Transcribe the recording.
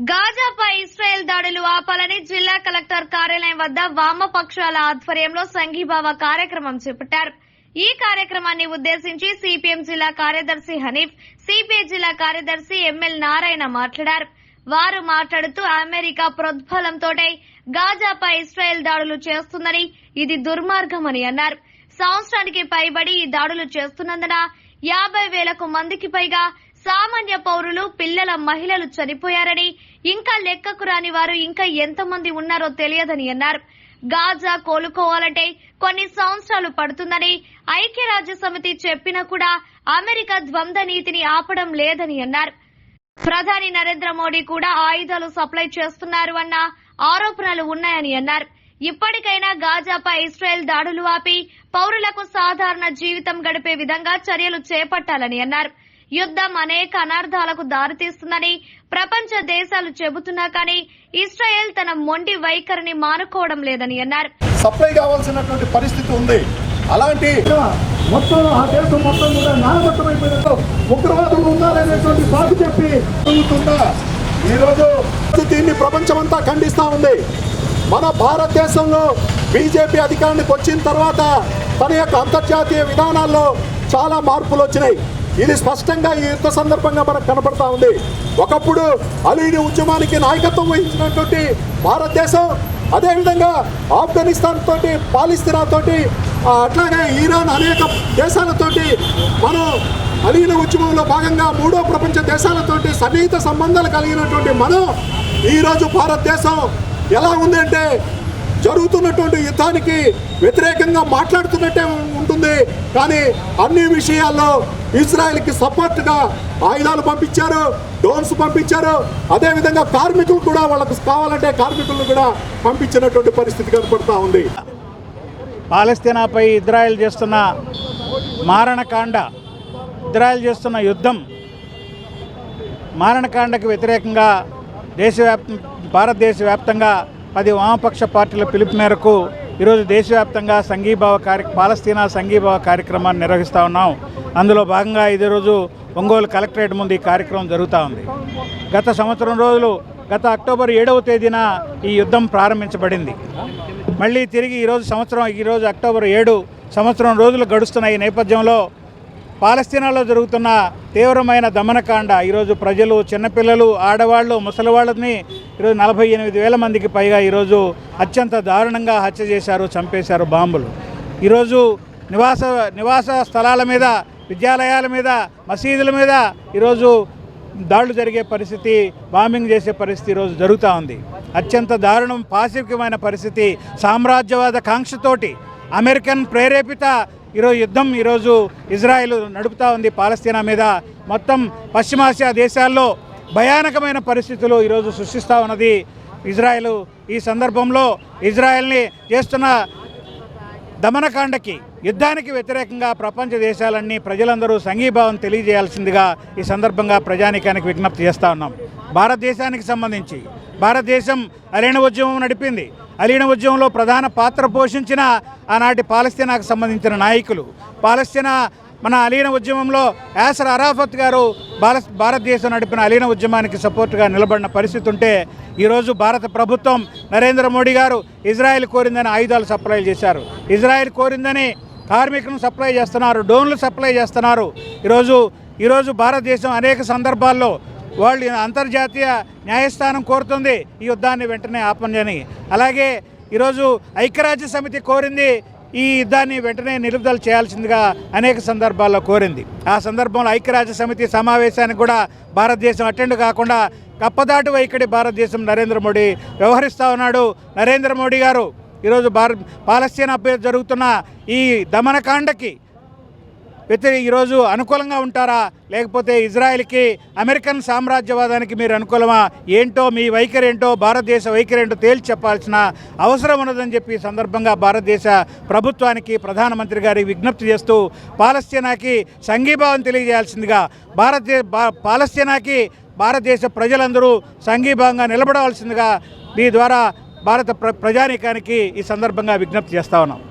గాజాపై ఇస్రాయెల్ దాడులు ఆపాలని జిల్లా కలెక్టర్ కార్యాలయం వద్ద వామపక్షాల ఆధ్వర్యంలో సంఘీభావ కార్యక్రమం చేపట్టారు. ఈ కార్యక్రమాన్ని ఉద్దేశించి సిపిఎం జిల్లా కార్యదర్శి హనీఫ్, సిపిఐ జిల్లా కార్యదర్శి ఎంఎల్ నారాయణ మాట్లాడారు. వారు మాట్లాడుతూ అమెరికా ప్రోద్బలంతోటే గాజాపై ఇస్రాయెల్ దాడులు చేస్తుందని, ఇది దుర్మార్గమని అన్నారు. సంవత్సరానికి పైబడి ఈ దాడులు చేస్తున్నందున 50,000 మందికి పైగా సామాన్య పౌరులు, పిల్లల, మహిళలు చనిపోయారని, ఇంకా లెక్కకు రాని వారు ఇంకా ఎంతమంది ఉన్నారో తెలియదని అన్నారు. గాజా కోలుకోవాలంటే కొన్ని సంవత్సరాలు పడుతుందని ఐక్యరాజ్యసమితి చెప్పినా కూడా అమెరికా ద్వంద్వ నీతిని ఆపడం లేదని అన్నారు. ప్రధాని నరేంద్ర మోడీ కూడా ఆయుధాలు సప్లై చేస్తున్నారు అన్న ఆరోపణలు ఉన్నాయని అన్నారు. ఇప్పటికైనా గాజాపై ఇస్రాయెల్ దాడులు ఆపి పౌరులకు సాధారణ జీవితం గడిపే విధంగా చర్యలు చేపట్టాలని అన్నారు. యుద్దం అనేక అనర్థాలకు దారితీస్తుందని ప్రపంచ దేశాలు చెబుతున్నా కానీ ఇస్రాయెల్ తన మొండి వైఖరిని మానుకోవడం లేదని అన్నారు. సప్లై కావాల్సినటువంటి పరిస్థితి ఉంది. అలాంటి మొత్తం ఆ దేశం మొత్తం కూడా నానబట్టమైపోయినట్టు ఉగ్రవాదులు ఉన్నారనేటువంటి సాగు చెప్పి జరుగుతుందా ఈరోజు దీన్ని ప్రపంచమంతా ఖండిస్తా ఉంది. మన భారతదేశంలో బీజేపీ అధికారానికి వచ్చిన తర్వాత తన యొక్క అంతర్జాతీయ విధానాల్లో చాలా మార్పులు వచ్చినాయి. ఇది స్పష్టంగా ఈ యుద్ధ సందర్భంగా మనకు కనపడతా ఉంది. ఒకప్పుడు అలీని ఉద్యమానికి నాయకత్వం వహించినటువంటి భారతదేశం, అదేవిధంగా ఆఫ్ఘనిస్తాన్ తోటి, పాలిస్తీనా తోటి, అట్లాగే ఇరాన్, అనేక దేశాలతోటి మనం అలీన ఉద్యమంలో భాగంగా మూడో ప్రపంచ దేశాలతోటి సన్నిహిత సంబంధాలు కలిగినటువంటి మనం ఈరోజు భారతదేశం ఎలా ఉందంటే జరుగుతున్నటువంటి యుద్ధానికి వ్యతిరేకంగా మాట్లాడుతున్నట్టే ఉంటుంది. కానీ అన్ని విషయాల్లో ఇజ్రాయెల్కి సపోర్ట్గా ఆయుధాలు పంపించారు, డ్రోన్స్ పంపించారు. అదేవిధంగా కార్మికులు కూడా, వాళ్ళకు కావాలంటే కార్మికులను కూడా పంపించినటువంటి పరిస్థితి కనపడతా ఉంది. పాలస్తీనాపై ఇజ్రాయెల్ చేస్తున్న మారణకాండ, ఇజ్రాయెల్ చేస్తున్న యుద్ధం, మారణకాండకు వ్యతిరేకంగా భారతదేశ వ్యాప్తంగా 10 వామపక్ష పార్టీల పిలుపు మేరకు ఈరోజు దేశవ్యాప్తంగా పాలస్తీనా సంఘీభావ కార్యక్రమాన్ని నిర్వహిస్తూ ఉన్నాం. అందులో భాగంగా ఇదే రోజు ఒంగోలు కలెక్టరేట్ ముందు ఈ కార్యక్రమం జరుగుతూ ఉంది. గత అక్టోబర్ 7వ తేదీన ఈ యుద్ధం ప్రారంభించబడింది. మళ్ళీ తిరిగి ఈరోజు అక్టోబర్ 7 సంవత్సరం రోజులు గడుస్తున్న ఈ నేపథ్యంలో పాలస్తీనాలో జరుగుతున్న తీవ్రమైన దమనకాండ, ఈరోజు ప్రజలు, చిన్నపిల్లలు, ఆడవాళ్ళు, ముసలివాళ్ళని ఈరోజు 48,000 మందికి పైగా ఈరోజు అత్యంత దారుణంగా హత్య చేశారు, చంపేశారు బాంబులు. ఈరోజు నివాస స్థలాల మీద, విద్యాలయాల మీద, మసీదుల మీద ఈరోజు దాడులు జరిగే పరిస్థితి, బాంబింగ్ చేసే పరిస్థితి ఈరోజు జరుగుతూ ఉంది. అత్యంత దారుణం, పాశవికమైన పరిస్థితి, సామ్రాజ్యవాద కాంక్షతోటి అమెరికన్ ప్రేరేపిత యుద్ధం ఈరోజు ఇజ్రాయెల్ నడుపుతూ ఉంది పాలస్తీనా మీద. మొత్తం పశ్చిమాసియా దేశాల్లో భయానకమైన పరిస్థితులు ఈరోజు సృష్టిస్తూ ఉన్నది ఇజ్రాయెల్. ఈ సందర్భంలో ఇజ్రాయెల్ని చేస్తున్న దమనకాండకి, యుద్ధానికి వ్యతిరేకంగా ప్రపంచ దేశాలన్నీ, ప్రజలందరూ సంఘీభావం తెలియజేయాల్సిందిగా ఈ సందర్భంగా ప్రజానీకానికి విజ్ఞప్తి చేస్తూ ఉన్నాం. భారతదేశానికి సంబంధించి భారతదేశం అలీన ఉద్యమం నడిపింది. అలీన ఉద్యమంలో ప్రధాన పాత్ర పోషించిన ఆనాటి పాలస్తీనాకు సంబంధించిన నాయకులు, మన అలీన ఉద్యమంలో యాసర్ అరాఫత్ గారు భారతదేశం నడిపిన అలీన ఉద్యమానికి సపోర్టుగా నిలబడిన పరిస్థితి ఉంటే, ఈరోజు భారత ప్రభుత్వం, నరేంద్ర మోడీ గారు ఇజ్రాయెల్ కోరిందని ఆయుధాలు సప్లై చేశారు, ఇజ్రాయెల్ కోరిందని కార్మికులను సప్లై చేస్తున్నారు, డ్రోన్లు సప్లై చేస్తున్నారు. ఈరోజు భారతదేశం అనేక సందర్భాల్లో వాళ్ళు అంతర్జాతీయ న్యాయస్థానం కోరుతుంది ఈ యుద్ధాన్ని వెంటనే ఆపండి. అలాగే ఈరోజు ఐక్యరాజ్య సమితి కోరింది ఈ యుద్ధాన్ని వెంటనే నిలుపుదల చేయాల్సిందిగా అనేక సందర్భాల్లో కోరింది. ఆ సందర్భంలో ఐక్యరాజ్య సమితి సమావేశానికి కూడా భారతదేశం అటెండ్ కాకుండా కప్పదాటు వైఖరి భారతదేశం నరేంద్ర మోడీ వ్యవహరిస్తూ ఉన్నాడు. నరేంద్ర మోడీ గారు ఈరోజు పాలస్తీనాపై జరుగుతున్న ఈ దమనకాండకి ఈరోజు అనుకూలంగా ఉంటారా, లేకపోతే ఇజ్రాయెల్కి, అమెరికన్ సామ్రాజ్యవాదానికి మీరు అనుకూలమా, ఏంటో మీ వైఖరి ఏంటో, భారతదేశ వైఖరి ఏంటో తేల్చి చెప్పాల్సిన అవసరం ఉన్నదని చెప్పి ఈ సందర్భంగా భారతదేశ ప్రభుత్వానికి, ప్రధానమంత్రి గారికి విజ్ఞప్తి చేస్తూ పాలస్తీనాకి సంఘీభావం తెలియజేయాల్సిందిగా, పాలస్తీనాకి భారతదేశ ప్రజలందరూ సంఘీభావంగా నిలబడవలసిందిగా మీ ద్వారా భారత ప్రజానీకానికి ఈ సందర్భంగా విజ్ఞప్తి చేస్తా ఉన్నాం.